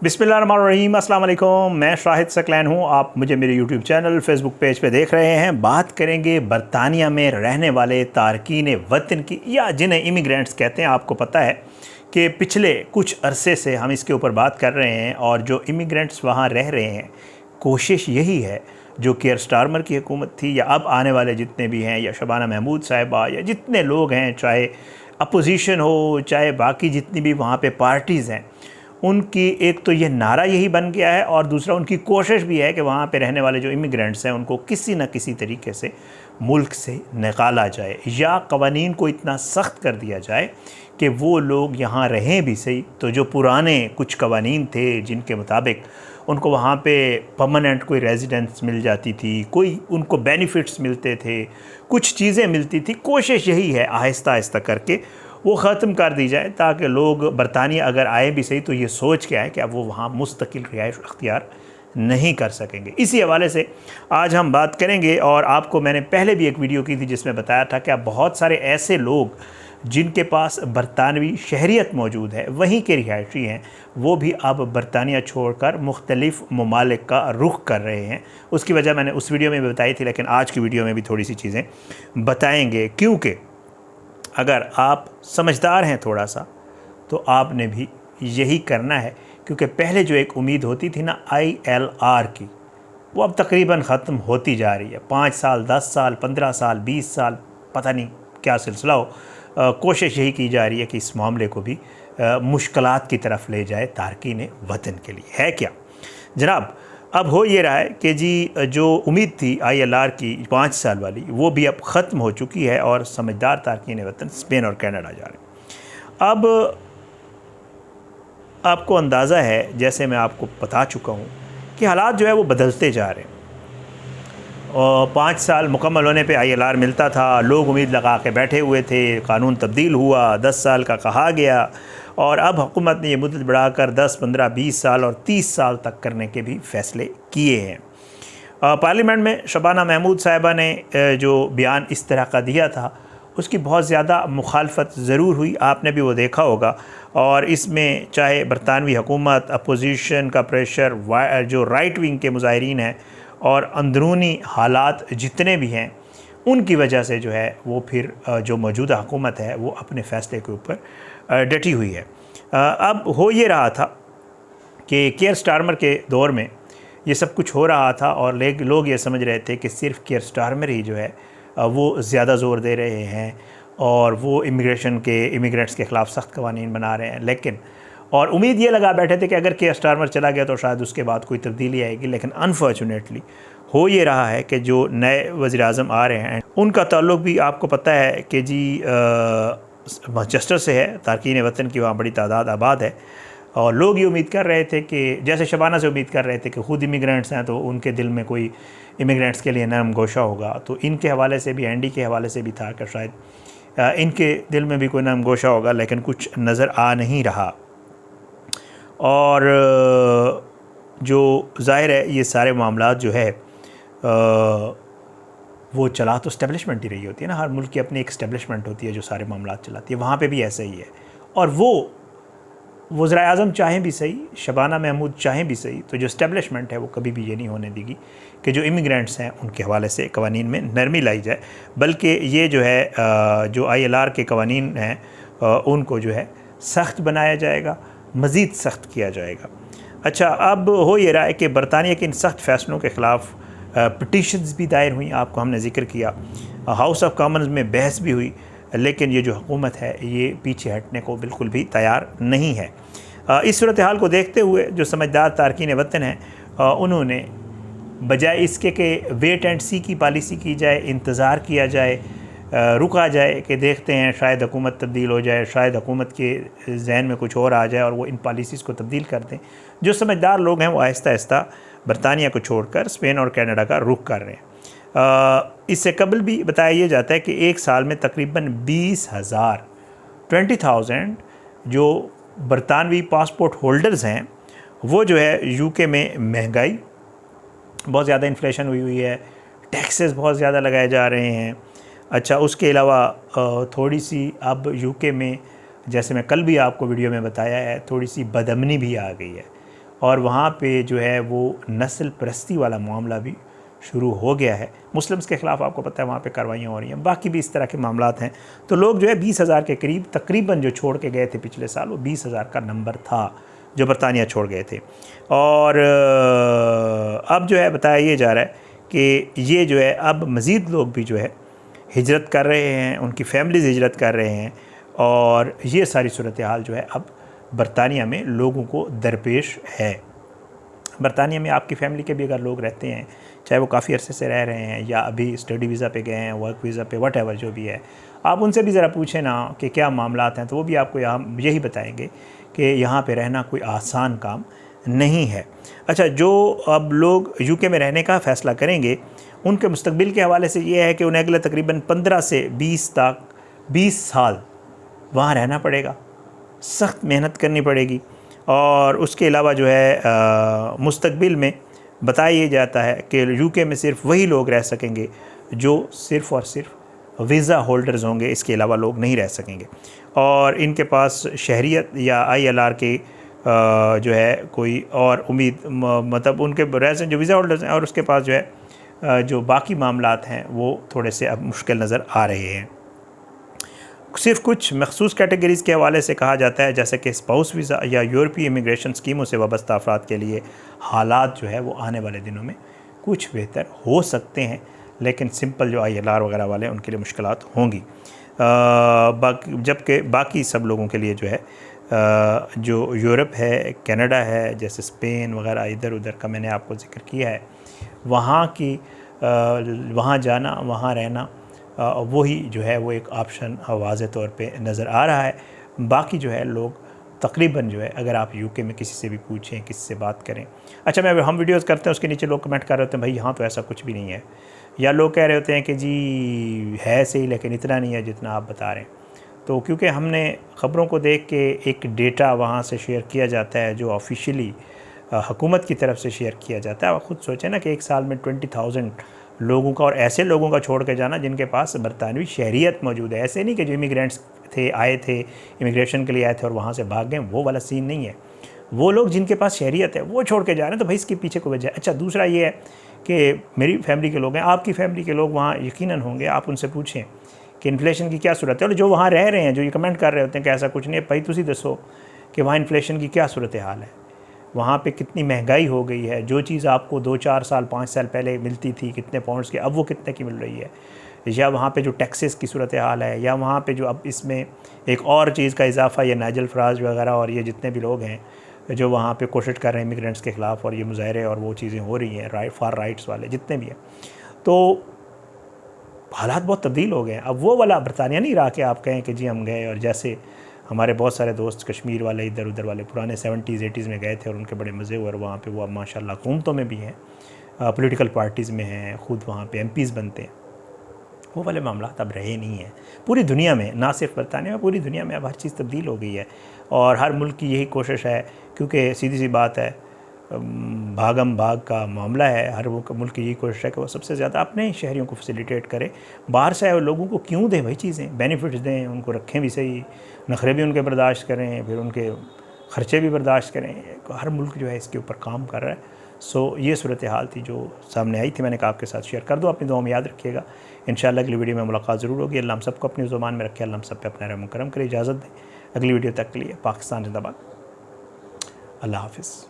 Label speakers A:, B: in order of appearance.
A: बिस्मिल्लाहिर्रहमानिर्रहीम, अस्सलाम वालेकुम। मैं शाहिद सकलैन हूँ। आप मुझे मेरे यूट्यूब चैनल फेसबुक पेज पे देख रहे हैं। बात करेंगे बरतानिया में रहने वाले तारकीन वतन की, या जिन्हें इमिग्रेंट्स कहते हैं। आपको पता है कि पिछले कुछ अरसे से हम इसके ऊपर बात कर रहे हैं, और जो इमिग्रेंट्स वहाँ रह रहे हैं, कोशिश यही है जो कीयर स्टारमर की हुकूमत थी, या अब आने वाले जितने भी हैं, या शबाना महमूद साहिबा, या जितने लोग हैं, चाहे अपोजिशन हो, चाहे बाकी जितनी भी वहाँ पे पार्टीज़ हैं, उनकी एक तो ये नारा यही बन गया है, और दूसरा उनकी कोशिश भी है कि वहाँ पे रहने वाले जो इमिग्रेंट्स हैं उनको किसी न किसी तरीके से मुल्क से निकाला जाए, या कवानीन को इतना सख्त कर दिया जाए कि वो लोग यहाँ रहें भी सही, तो जो पुराने कुछ कवानीन थे जिनके मुताबिक उनको वहाँ पे परमानेंट कोई रेजिडेंस मिल जाती थी, कोई उनको बेनिफिट्स मिलते थे, कुछ चीज़ें मिलती थी, कोशिश यही है आहिस्ता आहिस्ता करके वो ख़त्म कर दी जाए, ताकि लोग बरतानिया अगर आए भी सही तो ये सोच के आए कि अब वो वहाँ मुस्तकिल रिहाइश अख्तियार नहीं कर सकेंगे। इसी हवाले से आज हम बात करेंगे, और आपको मैंने पहले भी एक वीडियो की थी जिसमें बताया था कि अब बहुत सारे ऐसे लोग जिनके पास बरतानवी शहरियत मौजूद है, वहीं के रिहायशी हैं, वो भी अब बरतानिया छोड़कर मुख्तलिफ़ ममालिक का रुख कर रहे हैं। उसकी वजह मैंने उस वीडियो में भी बताई थी, लेकिन आज की वीडियो में भी थोड़ी सी चीज़ें बताएँगे, क्योंकि अगर आप समझदार हैं थोड़ा सा तो आपने भी यही करना है। क्योंकि पहले जो एक उम्मीद होती थी ना ILR की, वो अब तकरीबन ख़त्म होती जा रही है। 5 साल, 10 साल, 15 साल, 20 साल, पता नहीं क्या सिलसिला हो। कोशिश यही की जा रही है कि इस मामले को भी मुश्किलात की तरफ ले जाए तारकीन वतन के लिए। है क्या जनाब? अब हो ये रहा है कि जी जो उम्मीद थी ILR की 5 साल वाली, वो भी अब ख़त्म हो चुकी है, और समझदार तारकीन वतन स्पेन और कनाडा जा रहे हैं। अब आपको अंदाज़ा है, जैसे मैं आपको बता चुका हूँ, कि हालात जो है वो बदलते जा रहे हैं। और 5 साल मुकम्मल होने पे ILR मिलता था, लोग उम्मीद लगा के बैठे हुए थे, कानून तब्दील हुआ, 10 साल का कहा गया, और अब हुकूमत ने ये मुद्दत बढ़ाकर 10, 15, 20 साल और 30 साल तक करने के भी फ़ैसले किए हैं। पार्लियामेंट में शबाना महमूद साहिबा ने जो बयान इस तरह का दिया था, उसकी बहुत ज़्यादा मुखालफत ज़रूर हुई, आपने भी वो देखा होगा। और इसमें चाहे बरतानवी हुकूमत, अपोजिशन का प्रेशर, जो राइट विंग के मुजाहिरीन हैं, और अंदरूनी हालात जितने भी हैं, उनकी वजह से जो है वो फिर जो मौजूदा हुकूमत है वो अपने फ़ैसले के ऊपर डटी हुई है। अब हो ये रहा था कि कीयर स्टारमर के दौर में ये सब कुछ हो रहा था, और लोग ये समझ रहे थे कि सिर्फ कीयर स्टारमर ही जो है वो ज़्यादा ज़ोर दे रहे हैं, और वो इमिग्रेंट्स के ख़िलाफ़ सख्त कवानीन बना रहे हैं। लेकिन और उम्मीद ये लगा बैठे थे कि अगर कीयर स्टारमर चला गया तो शायद उसके बाद कोई तब्दीली आएगी। लेकिन अनफॉर्चुनेटली हो ये रहा है कि जो नए वज़ीर-ए-आज़म आ रहे हैं, उनका ताल्लुक़ भी आपको पता है कि जी मैनचेस्टर से है। तारकीन वतन की वहाँ बड़ी तादाद आबाद है, और लोग ये उम्मीद कर रहे थे कि जैसे शबाना से उम्मीद कर रहे थे कि ख़ुद इमिग्रेंट्स हैं तो उनके दिल में कोई इमिग्रेंट्स के लिए नरम गोशा होगा, तो इनके हवाले से भी, एंडी के हवाले से भी था कि शायद इनके दिल में भी कोई नरम गोशा होगा, लेकिन कुछ नज़र आ नहीं रहा। और जो ज़ाहिर है ये सारे मामलात जो है वो चला तो इस्टेब्लिशमेंट ही रही होती है ना। हर मुल्क की अपनी एक इस्टेब्लिशमेंट होती है जो सारे मामलात चलाती है, वहाँ पे भी ऐसा ही है। और वो वज़ीर-ए-आज़म चाहें भी सही, शबाना महमूद चाहें भी सही, तो जो इस्टेब्लिशमेंट है वो कभी भी ये नहीं होने देगी कि जो इमिग्रेंट्स हैं उनके हवाले से कवानीन में नरमी लाई जाए, बल्कि ये जो है जो ILR के कवानीन हैं उनको जो है सख्त बनाया जाएगा, मज़ीद सख्त किया जाएगा। अच्छा, अब हो ये रहा है कि बरतानिया के इन सख्त फ़ैसलों के ख़िलाफ़ पिटीशंस भी दायर हुई, आपको हमने ज़िक्र किया। हाउस ऑफ कॉमन्स में बहस भी हुई, लेकिन ये जो हुकूमत है ये पीछे हटने को बिल्कुल भी तैयार नहीं है। इस सूरत हाल को देखते हुए जो समझदार तारकीन वतन हैं, उन्होंने बजाय इसके कि वेट एंड सी की पॉलिसी की जाए, इंतज़ार किया जाए, रुका जाए कि देखते हैं शायद हुकूमत तब्दील हो जाए, शायद हुकूमत के जहन में कुछ और आ जाए और वो इन पॉलिसीज़ को तब्दील कर दें, जो समझदार लोग हैं वो आहिस्ता आहिस्ता बरतानिया को छोड़कर स्पेन और कनाडा का रुख कर रहे हैं। इससे कबल भी बताया ये जाता है कि एक साल में तकरीबन 20,000 जो बरतानवी पासपोर्ट होल्डर्स हैं, वो जो है UK में महंगाई बहुत ज़्यादा, इन्फ्लेशन हुई है, टैक्सेस बहुत ज़्यादा लगाए जा रहे हैं। अच्छा, उसके अलावा थोड़ी सी अब UK में, जैसे मैं कल भी आपको वीडियो में बताया है, थोड़ी सी बदअमनी भी आ गई है। और वहाँ पे जो है वो नस्ल परस्ती वाला मामला भी शुरू हो गया है। मुस्लिम्स के ख़िलाफ़ आपको पता है वहाँ पे कार्रवाइयाँ हो रही हैं, बाकी भी इस तरह के मामलात हैं। तो लोग जो है 20,000 के करीब तकरीबन जो छोड़ के गए थे पिछले साल, वो 20,000 का नंबर था जो बरतानिया छोड़ गए थे। और अब जो है बताया ये जा रहा है कि ये जो है अब मज़ीद लोग भी जो है हिजरत कर रहे हैं, उनकी फैमिलीज़ हिजरत कर रहे हैं, और ये सारी सूरत हाल जो है अब बरतानिया में लोगों को दरपेश है। बरतानिया में आपकी फ़ैमिली के भी अगर लोग रहते हैं, चाहे वो काफ़ी अरसे से रह रहे हैं या अभी स्टडी वीज़ा पे गए हैं, वर्क वीज़ा पे, वट एवर जो भी है, आप उनसे भी ज़रा पूछें ना कि क्या मामलात हैं, तो वो भी आपको यहाँ यही बताएंगे कि यहाँ पे रहना कोई आसान काम नहीं है। अच्छा, जो अब लोग यूके में रहने का फ़ैसला करेंगे, उनके मुस्तकबिल के हवाले से ये है कि उन्हें अगले तकरीबन 15 से 20 साल वहाँ रहना पड़ेगा, सख्त मेहनत करनी पड़ेगी। और उसके अलावा जो है मुस्तकबिल में बताया जाता है कि यूके में सिर्फ वही लोग रह सकेंगे जो सिर्फ़ और सिर्फ वीज़ा होल्डर्स होंगे, इसके अलावा लोग नहीं रह सकेंगे। और इनके पास शहरियत या ILR के जो है कोई और उम्मीद, मतलब उनके रेज़िडेंट जो वीज़ा होल्डर्स हैं और उसके पास जो है जो बाकी मामलात हैं वो थोड़े से अब मुश्किल नज़र आ रहे हैं। सिर्फ कुछ मखसूस कैटेगरीज़ के हवाले से कहा जाता है, जैसे कि स्पाउस वीज़ा या यूरोपीय इमिग्रेशन स्कीमों से वाबस्ता अफराद के लिए हालात जो है वो आने वाले दिनों में कुछ बेहतर हो सकते हैं, लेकिन सिंपल जो ILR वगैरह वाले उनके लिए मुश्किलात होंगी। जबकि बाकी सब लोगों के लिए जो है जो यूरोप है, कनाडा है, जैसे स्पेन वगैरह इधर उधर का मैंने आपको ज़िक्र किया है, वहाँ की वहाँ जाना, वहाँ रहना, वही जो है वो एक ऑप्शन वाज़े तौर पे नज़र आ रहा है। बाकी जो है लोग तकरीबन जो है, अगर आप यूके में किसी से भी पूछें, किसी से बात करें, अच्छा हम वीडियोस करते हैं उसके नीचे लोग कमेंट कर रहे होते हैं भाई यहाँ तो ऐसा कुछ भी नहीं है, या लोग कह रहे होते हैं कि जी है सही लेकिन इतना नहीं है जितना आप बता रहे हैं। तो क्योंकि हमने ख़बरों को देख के एक डेटा वहाँ से शेयर किया जाता है जो ऑफिशियली हुकूमत की तरफ से शेयर किया जाता है। आप ख़ुद सोचें ना कि एक साल में 20,000 लोगों का, और ऐसे लोगों का छोड़ के जाना जिनके पास बरतानवी शहरियत मौजूद है। ऐसे नहीं कि जो इमिग्रेंट्स थे, आए थे इमिग्रेशन के लिए आए थे और वहाँ से भाग गए, वो वाला सीन नहीं है। वो लोग जिनके पास शहरियत है वो छोड़ के जा रहे हैं, तो भाई इसके पीछे को वजह है। अच्छा, दूसरा ये है कि मेरी फैमिली के लोग हैं, आपकी फैमिली के लोग वहाँ यकीनन होंगे, आप उनसे पूछें कि इन्फ्लेशन की क्या सूरत है। और जो वहाँ रह रहे हैं, जो ये कमेंट कर रहे होते हैं कि ऐसा कुछ नहीं है, भाई तुसी दसो कि वहाँ इन्फ्लेशन की क्या सूरत हाल है, वहाँ पे कितनी महंगाई हो गई है। जो चीज़ आपको 2-4 साल 5 साल पहले मिलती थी कितने पाउंड्स की, अब वो कितने की मिल रही है, या वहाँ पे जो टैक्सेस की सूरत हाल है, या वहाँ पे जो अब इसमें एक और चीज़ का इजाफा, ये नाइजल फराज वगैरह और ये जितने भी लोग हैं जो वहाँ पे कोशिश कर रहे हैं इमिग्रेंट्स के ख़िलाफ़, और ये मुजाहरे और वो चीज़ें हो रही हैं, फार राइट्स वाले जितने भी हैं, तो हालात बहुत तब्दील हो गए हैं। अब वो वाला बरतानिया नहीं रहा कि आप कहें कि जी हम गए, और जैसे हमारे बहुत सारे दोस्त कश्मीर वाले, इधर उधर वाले पुराने 70s 80s में गए थे और उनके बड़े मज़े हुए, और वहाँ पे वो अब माशाल्लाह हुकूमतों में भी हैं, पॉलिटिकल पार्टीज़ में हैं, ख़ुद वहाँ पे MPs बनते हैं। वो वाले मामला अब रहे नहीं हैं। पूरी दुनिया में, ना सिर्फ बरतानिया में, पूरी दुनिया में अब हर चीज़ तब्दील हो गई है, और हर मुल्क की यही कोशिश है, क्योंकि सीधी सी बात है, भागम भाग का मामला है। हर मुल्क की यही कोशिश है कि वो सबसे ज़्यादा अपने शहरियों को फैसिलिटेट करे। बाहर से आए लोगों को क्यों दें भाई चीज़ें, बेनिफिट्स दें, उनको रखें भी सही, नखरे भी उनके बर्दाश्त करें, फिर उनके ख़र्चे भी बर्दाश्त करें। हर मुल्क जो है इसके ऊपर काम कर रहा है। सो ये सूरत हाल थी जो सामने आई थी, मैंने कहा आपके साथ शेयर कर दो। अपनी दुआ में याद रखिएगा, इंशाअल्लाह अगली वीडियो में मुलाकात ज़रूर होगी। अल्लाह हम सबको अपनी ज़ुबान में रखे, अल्लाह हम सब पे अपना रहम करम करे। इजाज़त दें, अगली वीडियो तक के लिए पाकिस्तान जिंदाबाद, अल्लाह हाफ़िज़।